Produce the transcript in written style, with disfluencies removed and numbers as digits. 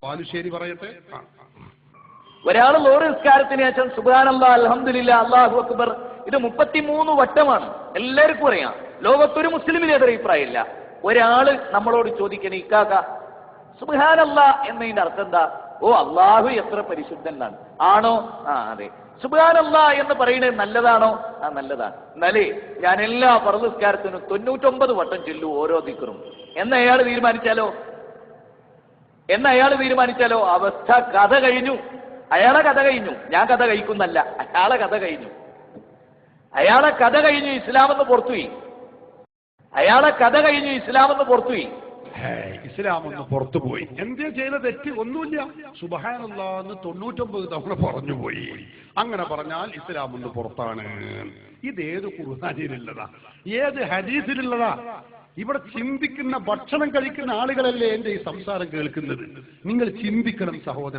ബാലുശ്ശേരി പറയട്ടെ. ഒരാൾ ലോറി നിസ്കാരത്തിന് ശേഷം സുബ്ഹാനല്ലാഹ് അൽഹംദുലില്ലാഹ് അല്ലാഹു അക്ബർ ഇത് 33 വട്ടമാണ്. എല്ലാവർക്കും അറിയാം. ലോകത്തൊരു മുസ്ലിമിന് എതിരെ അഭിപ്രായമില്ല. ഒരാള് നമ്മളോട് ചോദിക്കണേ, ഇക്കാക്ക സുബ്ഹാനല്ലാഹ് എന്നതിന്റെ അർത്ഥം എന്താ? ഓ, അള്ളാഹു എത്ര പരിശുദ്ധനാണ്. ആണോ? ആ, അതെ. സുബ്ഹാനല്ലാഹ് എന്ന് പറയുന്നത് നല്ലതാണോ? ആ, നല്ലതാണ്. എന്നാലേ ഞാൻ എല്ലാ ഫർദ് നിസ്കാരത്തിനും 99 വട്ടം ചൊല്ലൂ ഓരോ ദിക്റും എന്ന് അയാൾ തീരുമാനിച്ചാലോ അവസ്ഥ കഥ കഴിഞ്ഞു. അയാളെ കഥ കഴിഞ്ഞു. ഞാൻ കഥ കഴിക്കുന്നല്ല, അയാളെ കഥ കഴിഞ്ഞു. ഇസ്ലാമെന്ന് പുറത്തുപോയി. ഇസ്ലാമെന്ന് പുറത്തുപോയി. എന്തേ ചെയ്ത തെറ്റ്? ഒന്നുമില്ല. സുബ്ഹാനല്ലാഹ് എന്ന് 99 തവണ പറഞ്ഞുപോയി. അങ്ങനെ പറഞ്ഞാൽ ഇസ്ലാമെന്ന് പുറത്താണ്. ഇതേത് ഖുർആനിലുള്ളതാ? ഏത് ഹദീസിലുള്ളതാ? ഇവിടെ ചിന്തിക്കുന്ന, ഭക്ഷണം കഴിക്കുന്ന ആളുകളല്ലേ എന്റെ ഈ സംസാരം കേൾക്കുന്നത്. നിങ്ങൾ ചിന്തിക്കണം സഹോദരൻ.